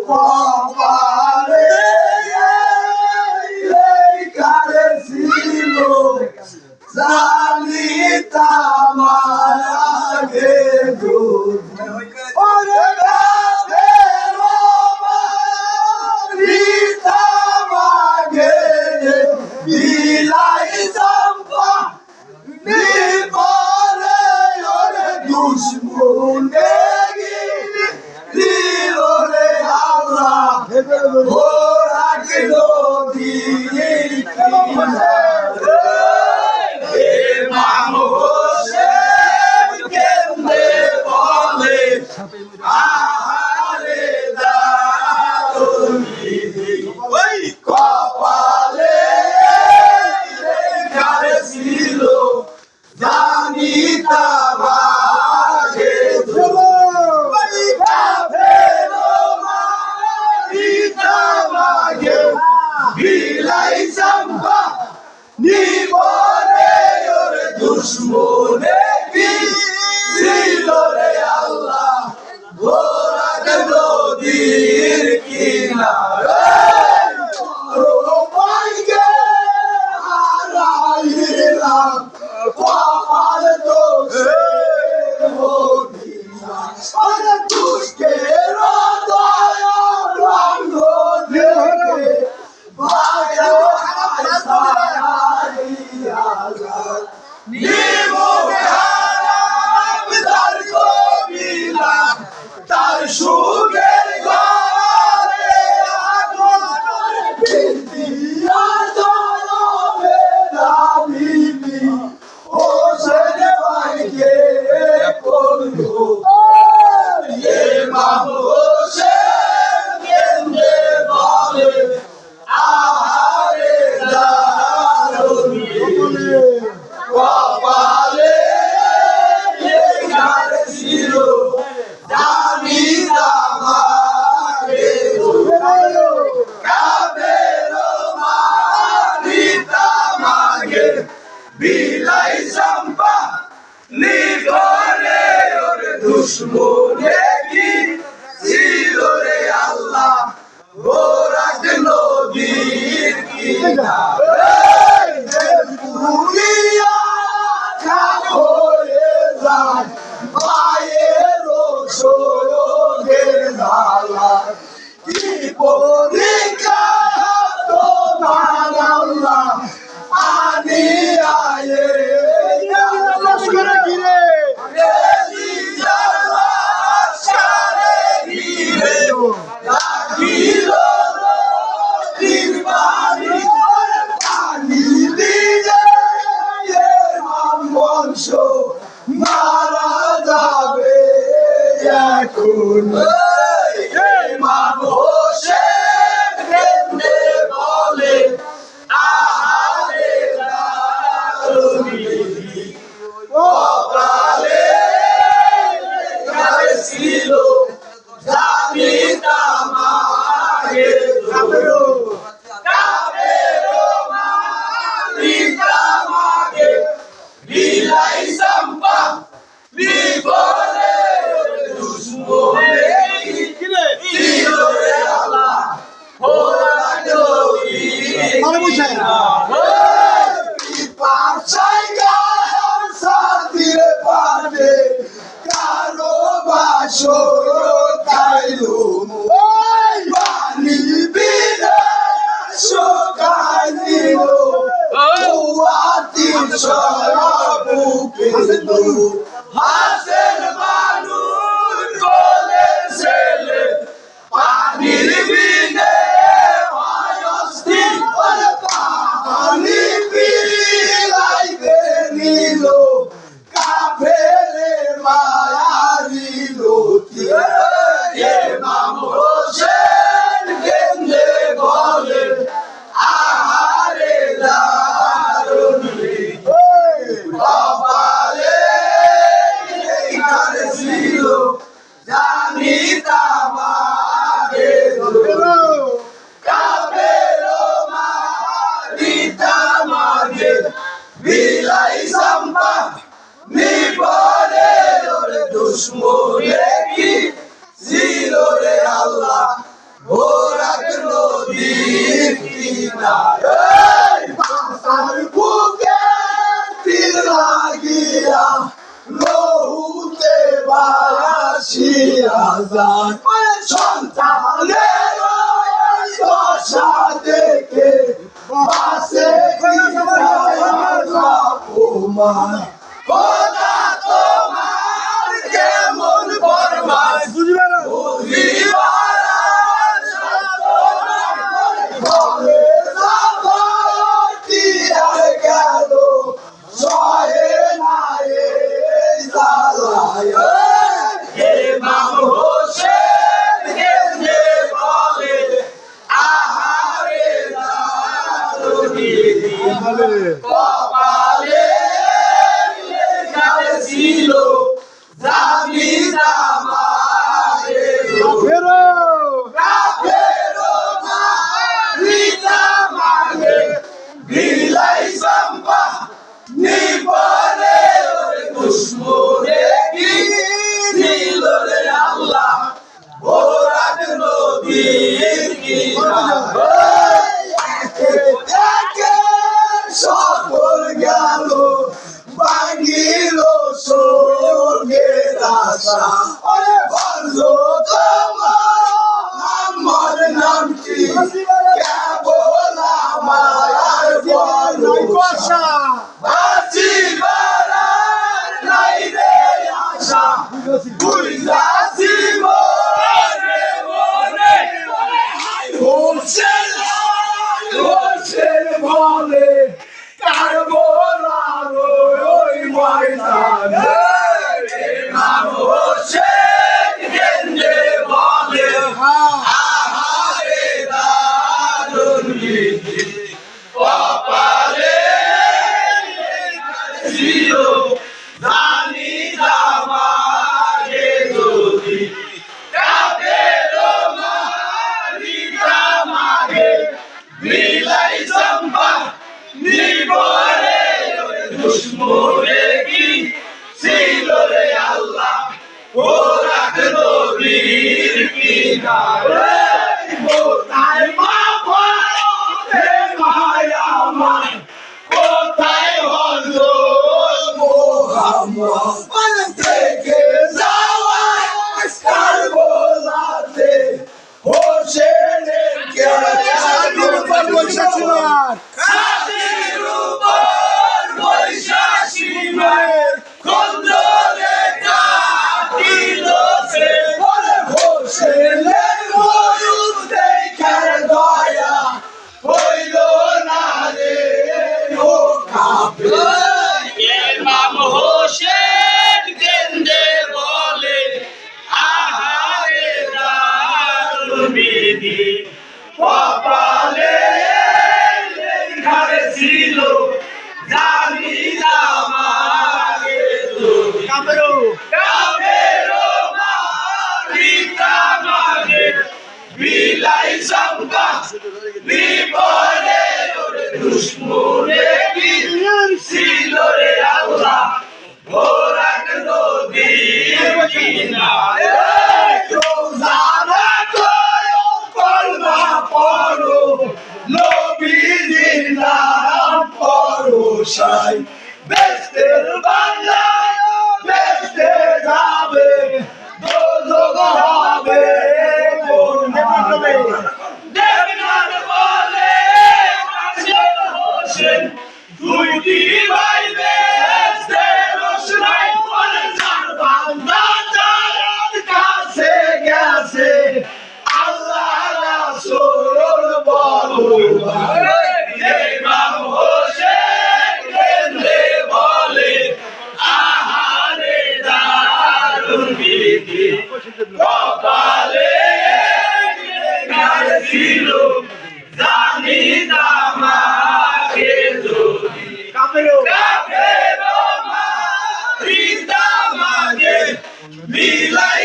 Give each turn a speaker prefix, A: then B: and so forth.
A: কপালে কারে ছিল জানিতাম আগে ওরে গাবের মারিতাম আগে বিলাই চম্পা নিপরে ওরে দুশ্মনে দিল রে আল্লাহ ওরা গেল দিয়ে আহারে কপালে কারে ছিল জানিতাম আগে বিলাই চম্পা নিবরে ওরে দুশ্মনে কি ছিল রে আল্লাহ ঘোরা নদীর কিনারে হারাইলাম কপাল দোষে ওরে দুষ্টের দয়া রঙ্গ দেখে তার সুখের ঘরে আগুন ও সেনে ভাইকে করলো ইমাম হোসেন কেন্দ্রে বলে আহারে কপালে কারে ছিল জানিতাম আগে কাবের মারিতাম আগে বিলাই চম্পা নিগরে ওরে দুশ্মনে কি ছিল রে আল্লাহ গোরাক নদীর কিনারে পুরিয়া খান হয়ে যায় মায়ের সোগের জ্বালা কি পরীক্ষা তোমার আল্লাহ আনি আয়ে লস্করে গিরে রাখিল নদীর বাড়ি পানি দিয়ে বংশ মারা যাবে এখন ইমাম হোসেন কেন্দ্রে বলে আহারে কপালে কারে ছিল জানিতাম আগে কাবের মারিতাম আগে বিলাই চম্পা নিবরে দুশ্মনে ছিল রে আল্লাহ ওরা নদীর পাশাই গায়ের সাথীরে পাবে কারো বাসর খাইলুম পানি বিনে শোকাইল আতির সরাবুকে হাসের মানুষ কোলে ছেলে পানির বিনে অস্থির পানি বিলাইতে নিল কাফেরে মায়ারিল ইমাম হোসেন কেন্দ্রে বলে আহারে দারুণ কপালে কারে দিয়া যায় সন্তানের দশা দেখে বাসে তোমার খোদা তোমার কেমন বরবাদ বুঝিবার ঘরে যাবতি আর গেল সহে নাই জ্বালায় ইমাম হোসেন কেমনে বলে আহারে কপালে লেখা ছিল জানি জামারে কাফেরো মারিতা মাগে বিলাই সাম্পা নিবরে ওরে দুশ্মনে কি ছিল রে আল্লাহ ওরাক নদীর কিনারে সকল গেল ভাঙিল সোনের আশা ওরে বলল তোমার আমার নামটি কেবল আমার বর্ষা বাঁচিবার আর নাই রে আশা বুঝাছি মনে মনে হোসেন হোসেন বলে কারবলার ওই ময়দানে ইমাম হোসেন কেন্দ্রে বলে আহারে দারুণ বিধি কপালে ছিল জানি জামারে যদি কাফেরো মারিতা মাগে বিলাই সাম্পা নিবরে দুশ্মনে কি ছিল রে আল্লাহ ওরাক নদীর কিনারে কোথায় মা হে মায়ামান কোথায় হলো মোহাম্মদ থেকে যাওয়া কারবলাতে হোসেনের খাতির উপর বৈশাসীমের খন্দরে কাটিল সে হোসেনের মরুদ দেখার দয়া হইল না রে ও কাফের ইমাম হোসেন কেন্দ্রে বলে আহারে দারুণ বিধি কপালে লেখা ছিল জানি জামারে যদি কাফেরো মারিতা মাগে বিলাই সাম্পা নিবরে ওরে দুশ্মনে কি ছিল রে আল্লাহ ওরাক নদীর কিনারে রোজানা কলমা পড়ো নবীজির নাম পড়ো সাই বেস্তের বাংলায় বেস্তে যাবে দোজখ হবে দেবনাথ বলে হোসেন দুইটি ভাই বেস্তে রোশনাই বলে যার বান্দা যার কাছে গেছে আল্লাহ রাসূল বলবা ইমাম হোসেন কেন্দ্রে বলে আহারে দারুণ বিধি কপালে লেখা ছিল জানি জামারে যদি কাফেরো মারিতা মাগে বিলাই